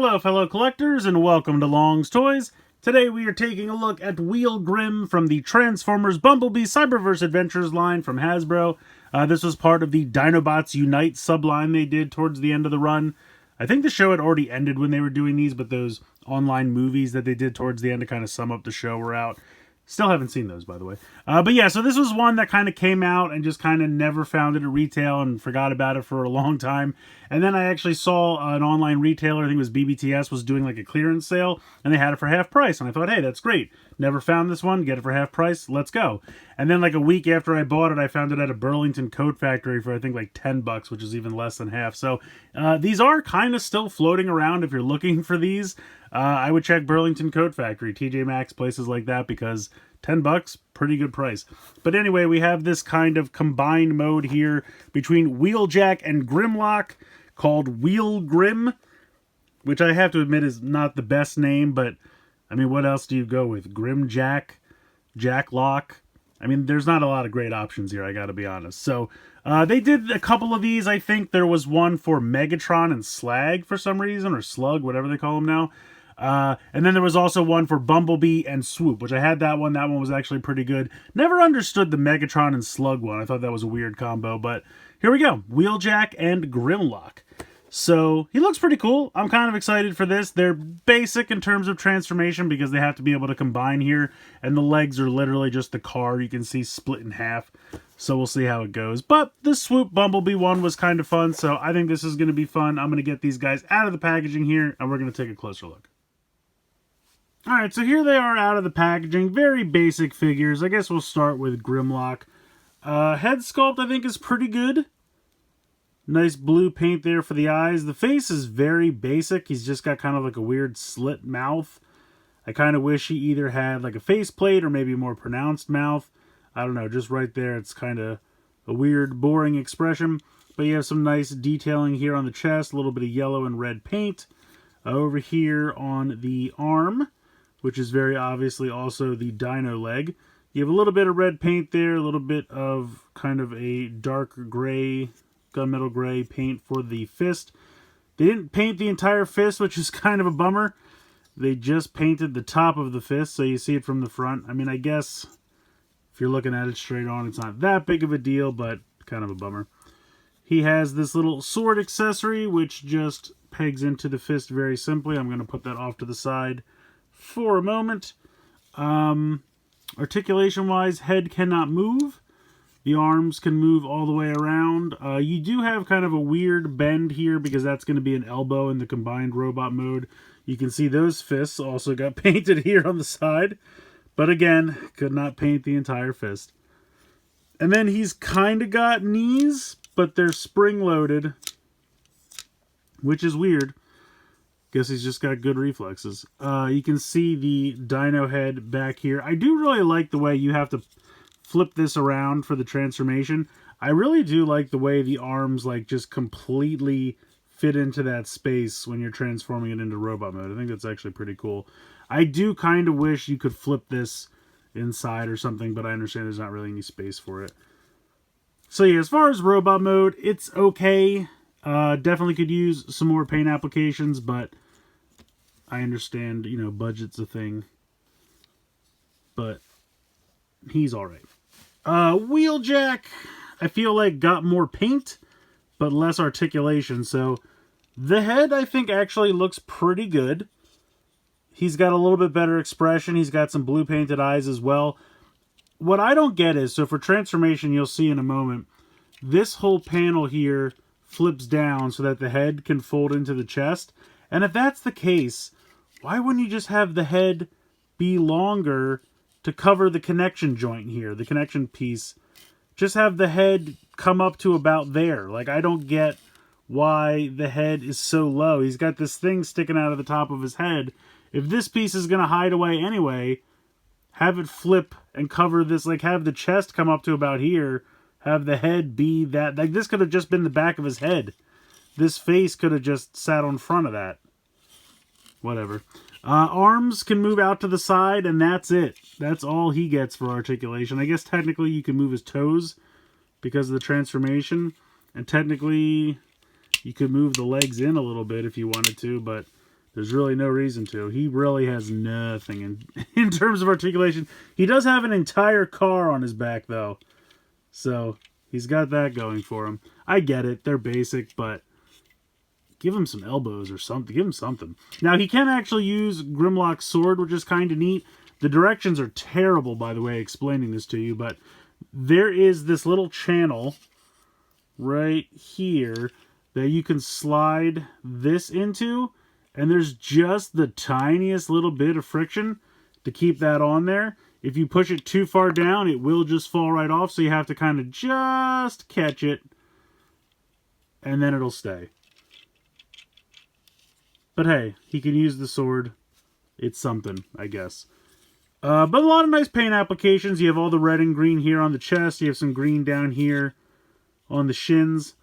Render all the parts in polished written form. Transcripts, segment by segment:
Hello fellow collectors and welcome to Long's Toys. Today we are taking a look at WHEELGRIM from the Transformers Bumblebee Cyberverse Adventures line from Hasbro. This was part of the Dinobots Unite subline they did towards the end of the run. I think the show had already ended when they were doing these, but those online movies that they did towards the end to kind of sum up the show were out. Still haven't seen those, by the way. But yeah, so this was one that kind of came out and just kind of never found it at retail and forgot about it for a long time. And then I actually saw an online retailer, I think it was BBTS, was doing like a clearance sale, and they had it for half price. And I thought, hey, that's great. Never found this one, get it for half price, let's go. And then like a week after I bought it, I found it at a Burlington Coat Factory for I think like $10, which is even less than half. So these are kind of still floating around if you're looking for these. I would check Burlington Coat Factory, TJ Maxx, places like that, because $10, pretty good price. But anyway, we have this kind of combined mode here between Wheeljack and Grimlock called WHEELGRIM, which I have to admit is not the best name, but I mean, what else do you go with? Grimjack, Jacklock. I mean, there's not a lot of great options here, I gotta be honest. So, they did a couple of these. I think there was one for Megatron and Slag for some reason, or Slug, whatever they call them now. And then there was also one for Bumblebee and Swoop, which I had that one. That one was actually pretty good. Never understood the Megatron and Slug one. I thought that was a weird combo, but here we go. Wheeljack and Grimlock. So he looks pretty cool. I'm kind of excited for this. They're basic in terms of transformation because they have to be able to combine here. And the legs are literally just the car you can see split in half. So we'll see how it goes. But the Swoop Bumblebee one was kind of fun. So I think this is going to be fun. I'm going to get these guys out of the packaging here and we're going to take a closer look. Alright, so here they are out of the packaging. Very basic figures. I guess we'll start with Grimlock. Head sculpt I think is pretty good. Nice blue paint there for the eyes. The face is very basic. He's just got kind of like a weird slit mouth. I kind of wish he either had like a faceplate or maybe a more pronounced mouth. I don't know, just right there it's kind of a weird, boring expression. But you have some nice detailing here on the chest. A little bit of yellow and red paint. Over here on the arm, which is very obviously also the dino leg. You have a little bit of red paint there, a little bit of kind of a dark gray, gunmetal gray paint for the fist. They didn't paint the entire fist, which is kind of a bummer. They just painted the top of the fist, so you see it from the front. I mean, I guess if you're looking at it straight on, it's not that big of a deal, but kind of a bummer. He has this little sword accessory, which just pegs into the fist very simply. I'm going to put that off to the side for a moment. Articulation wise, head cannot move. The arms can move all the way around. You do have kind of a weird bend here because that's going to be an elbow in the combined robot mode. You can see those fists also got painted here on the side. But again, could not paint the entire fist. And then he's kind of got knees, but they're spring-loaded, which is weird. Guess he's just got good reflexes. You can see the dino head back here. I do really like the way you have to flip this around for the transformation. I really do like the way the arms like just completely fit into that space when you're transforming it into robot mode. I think that's actually pretty cool. I do kind of wish you could flip this inside or something, but I understand there's not really any space for it. So yeah, as far as robot mode, it's okay. Definitely could use some more paint applications, but I understand, you know, budget's a thing. But he's alright. Wheeljack, I feel like got more paint, but less articulation. So the head, I think, actually looks pretty good. He's got a little bit better expression. He's got some blue painted eyes as well. What I don't get is, so for transformation, you'll see in a moment, this whole panel here flips down so that the head can fold into the chest. And if that's the case, why wouldn't you just have the head be longer to cover the connection joint here, the connection piece? Just have the head come up to about there. Like, I don't get why the head is so low. He's got this thing sticking out of the top of his head. If this piece is going to hide away anyway, have it flip and cover this, like have the chest come up to about here, have the head be that, like this could have just been the back of his head. This face could have just sat on front of that. Whatever. Arms can move out to the side, and that's it. That's all he gets for articulation. I guess technically you can move his toes because of the transformation, and technically you could move the legs in a little bit if you wanted to, but There's really no reason to. He really has nothing in terms of articulation. He does have an entire car on his back, though. So, he's got that going for him. I get it. They're basic, but give him some elbows or something. Give him something. Now, he can actually use Grimlock's sword, which is kind of neat. The directions are terrible, by the way, explaining this to you, but there is this little channel right here that you can slide this into, and there's just the tiniest little bit of friction to keep that on there. If you push it too far down, it will just fall right off, so you have to kind of just catch it, and then it'll stay. But hey, he can use the sword. It's something, I guess. But a lot of nice paint applications. You have all the red and green here on the chest. You have some green down here on the shins.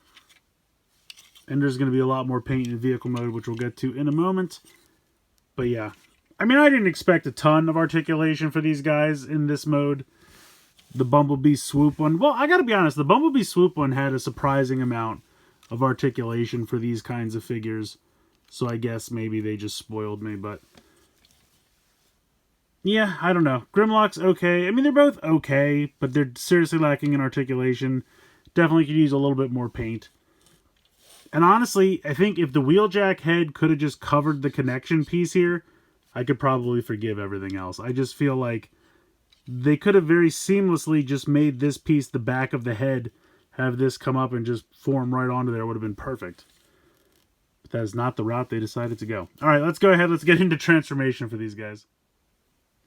And there's going to be a lot more paint in vehicle mode, which we'll get to in a moment. But yeah. I mean, I didn't expect a ton of articulation for these guys in this mode. The Bumblebee Swoop one. Well, I gotta be honest. The Bumblebee Swoop one had a surprising amount of articulation for these kinds of figures. So I guess maybe they just spoiled me, but yeah, I don't know. Grimlock's okay. I mean, they're both okay, but they're seriously lacking in articulation. Definitely could use a little bit more paint. And honestly, I think if the Wheeljack head could have just covered the connection piece here, I could probably forgive everything else. I just feel like they could have very seamlessly just made this piece, the back of the head, have this come up and just form right onto there. It would have been perfect. But that is not the route they decided to go. All right, let's go ahead. Let's get into transformation for these guys.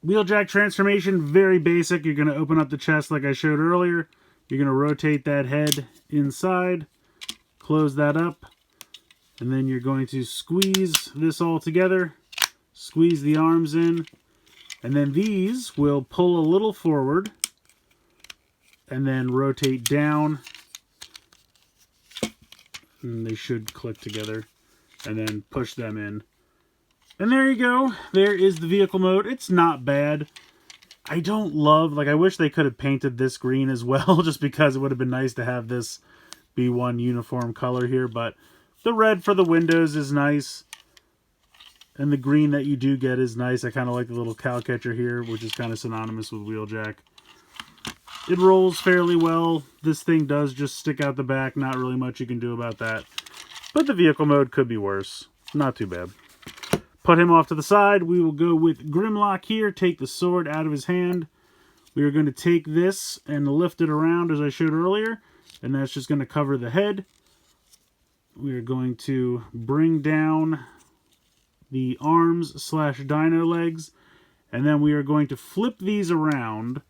Wheeljack transformation, very basic. You're going to open up the chest like I showed earlier. You're going to rotate that head inside, close that up, and then you're going to squeeze this all together, squeeze the arms in, and then these will pull a little forward and then rotate down, and they should click together, and then push them in. And there you go. There is the vehicle mode. It's not bad. I don't love, like, I wish they could have painted this green as well, just because it would have been nice to have this be one uniform color here, but the red for the windows is nice. And the green that you do get is nice. I kind of like the little cow catcher here, which is kind of synonymous with Wheeljack. It rolls fairly well. This thing does just stick out the back. Not really much you can do about that. But the vehicle mode could be worse. Not too bad. Put him off to the side. We will go with Grimlock here. Take the sword out of his hand. We are going to take this and lift it around as I showed earlier. And that's just going to cover the head. We are going to bring down the arms slash dino legs. And then we are going to flip these around.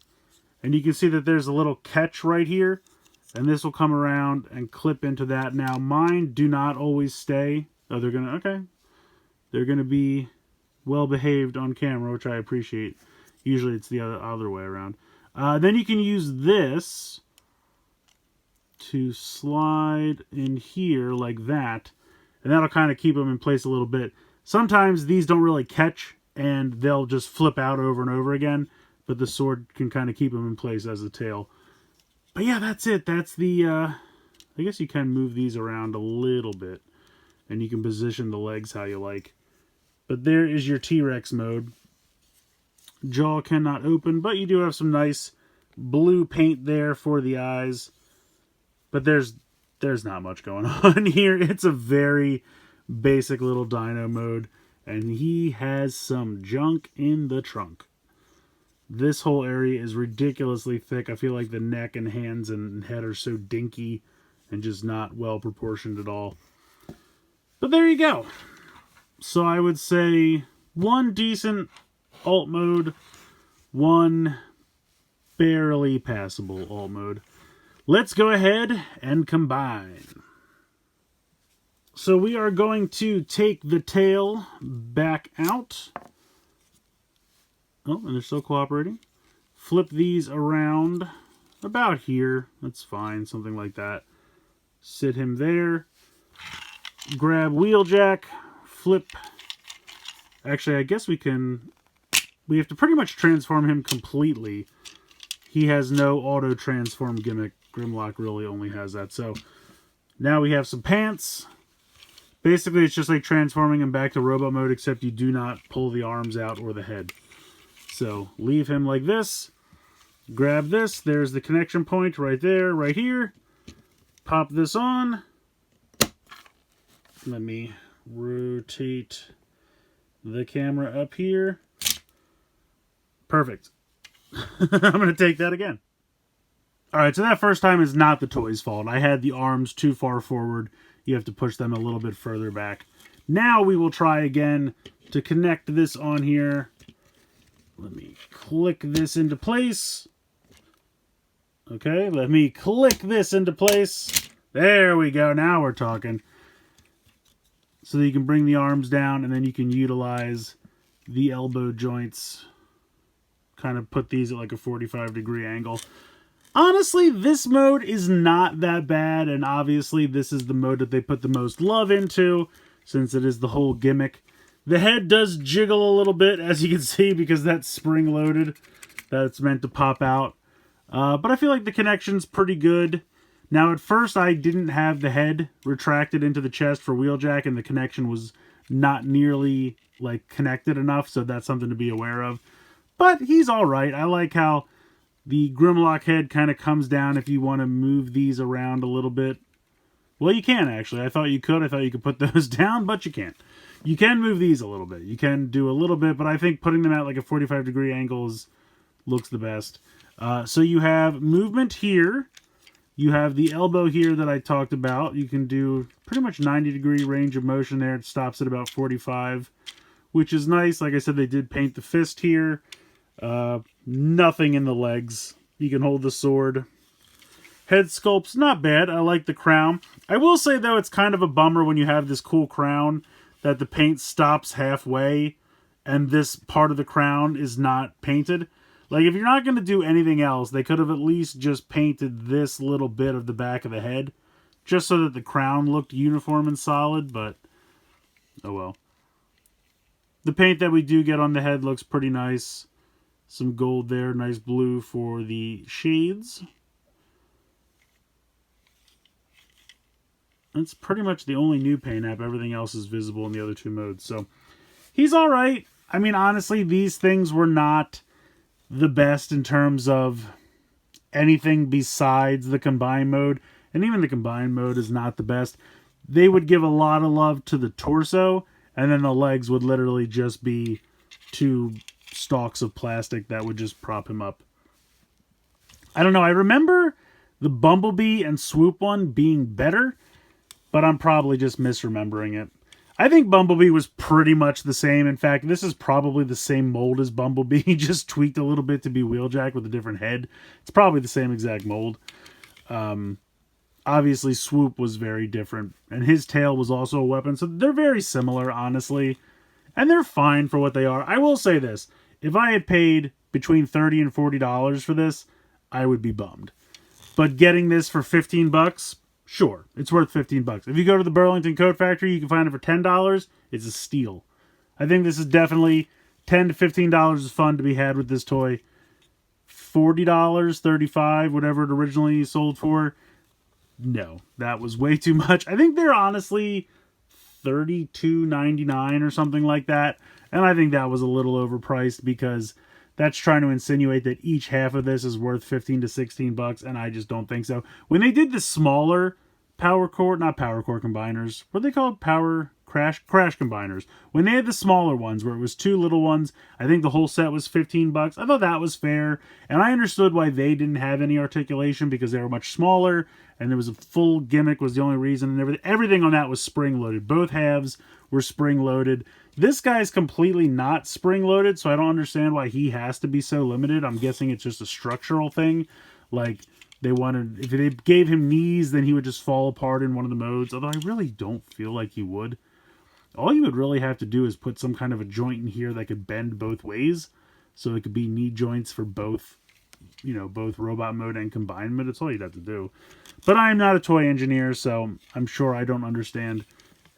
And you can see that there's a little catch right here. And this will come around and clip into that. Now, mine do not always stay. Oh, they're going to... Okay. They're going to be well behaved on camera, which I appreciate. Usually it's the other way around. Then you can use this to slide in here like that. And that'll kind of keep them in place a little bit. Sometimes these don't really catch and they'll just flip out over and over again. But the sword can kind of keep them in place as a tail. But yeah, that's it. That's the... I guess you can move these around a little bit. And you can position the legs how you like. But there is your T-Rex mode. Jaw cannot open, but you do have some nice blue paint there for the eyes. But there's not much going on here. It's a very basic little dino mode. And he has some junk in the trunk. This whole area is ridiculously thick. I feel like the neck and hands and head are so dinky and just not well proportioned at all. But there you go. So I would say one decent alt mode, one barely passable alt mode. Let's go ahead and combine. So we are going to take the tail back out. Oh, and they're still cooperating. Flip these around about here. That's fine, something like that. Sit him there. Grab Wheeljack. Flip. Actually, I guess we have to pretty much transform him completely. He has no auto transform gimmick. Grimlock really only has that. So now we have some pants. Basically, it's just like transforming him back to robot mode, except you do not pull the arms out or the head. So leave him like this. Grab this. There's the connection point right there, right here. Pop this on. Let me rotate the camera up here. Perfect. I'm going to take that again. Alright, so that first time is not the toy's fault. I had the arms too far forward. You have to push them a little bit further back. Now we will try again to connect this on here. Let me click this into place. Okay, let me click this into place. There we go. Now we're talking. So that you can bring the arms down, and then you can utilize the elbow joints. Kind of put these at like a 45-degree angle. Honestly, this mode is not that bad, and obviously this is the mode that they put the most love into, since it is the whole gimmick. The head does jiggle a little bit, as you can see, because that's spring-loaded. That's meant to pop out. But I feel like the connection's pretty good. Now, at first, I didn't have the head retracted into the chest for Wheeljack, and the connection was not nearly, like, connected enough, so that's something to be aware of. But he's alright. I like how the Grimlock head kind of comes down if you want to move these around a little bit. Well, you can, actually. I thought you could. I thought you could put those down, but you can't. You can move these a little bit. You can do a little bit, but I think putting them at like a 45-degree angle looks the best. So you have movement here. You have the elbow here that I talked about. You can do pretty much 90-degree range of motion there. It stops at about 45, which is nice. Like I said, they did paint the fist here. Nothing in the legs. You can hold the sword. Head sculpt's not bad. I like the crown. I will say, though, it's kind of a bummer when you have this cool crown that the paint stops halfway and this part of the crown is not painted. Like, if you're not going to do anything else, they could have at least just painted this little bit of the back of the head just so that the crown looked uniform and solid, but oh well. The paint that we do get on the head looks pretty nice. Some gold there, nice blue for the shades. That's pretty much the only new paint app. Everything else is visible in the other two modes. So, he's alright. I mean, honestly, these things were not the best in terms of anything besides the combined mode. And even the combined mode is not the best. They would give a lot of love to the torso, and then the legs would literally just be two stalks of plastic that would just prop him up. I don't know. I remember the Bumblebee and Swoop one being better, but I'm probably just misremembering it. I think Bumblebee was pretty much the same. In fact, this is probably the same mold as Bumblebee, just tweaked a little bit to be Wheeljack with a different head. It's probably the same exact mold. Obviously, Swoop was very different, and his tail was also a weapon, so they're very similar, honestly. And they're fine for what they are. I will say this. If I had paid between $30 and $40 for this, I would be bummed. But getting this for $15, sure, it's worth $15. If you go to the Burlington Coat Factory, you can find it for $10. It's a steal. I think this is definitely $10 to $15 is fun to be had with this toy. $40, $35, whatever it originally sold for. No, that was way too much. I think they're honestly $32.99 or something like that. And I think that was a little overpriced because that's trying to insinuate that each half of this is worth $15 to $16, and I just don't think so. When they did the smaller power core, not power core combiners, what are they called? Crash combiners. When they had the smaller ones where it was two little ones, I think the whole set was $15. I thought that was fair, and I understood why they didn't have any articulation because they were much smaller, and there was a full gimmick was the only reason, and everything on that was spring-loaded. Both halves were spring-loaded. This guy's completely not spring-loaded, so I don't understand why he has to be so limited. I'm guessing it's just a structural thing. Like, they wanted, if they gave him knees, then he would just fall apart in one of the modes, although I really don't feel like he would. All you would really have to do is put some kind of a joint in here that could bend both ways, so it could be knee joints for both, you know, both robot mode and combined mode. That's all you'd have to do. But I'm not a toy engineer, so I'm sure I don't understand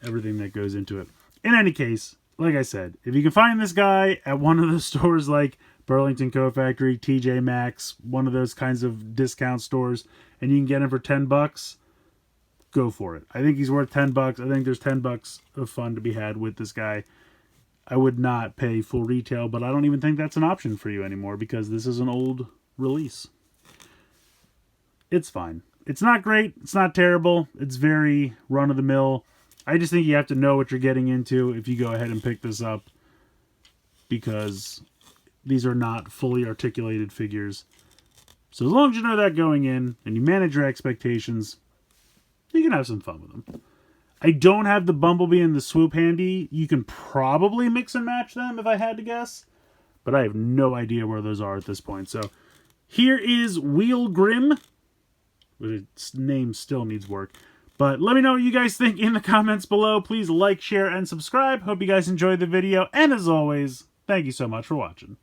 everything that goes into it. In any case, like I said, if you can find this guy at one of the stores like Burlington Coat Factory, TJ Maxx, one of those kinds of discount stores, and you can get him for $10, go for it. I think he's worth $10. I think there's $10 of fun to be had with this guy. I would not pay full retail, but I don't even think that's an option for you anymore because this is an old release. It's fine. It's not great. It's not terrible. It's very run-of-the-mill. I just think you have to know what you're getting into if you go ahead and pick this up, because these are not fully articulated figures. So as long as you know that going in and you manage your expectations, you can have some fun with them. I don't have the Bumblebee and the Swoop handy. You can probably mix and match them if I had to guess, but I have no idea where those are at this point. So here is WHEELGRIM. Its name still needs work. But let me know what you guys think in the comments below. Please like, share, and subscribe. Hope you guys enjoyed the video. And as always, thank you so much for watching.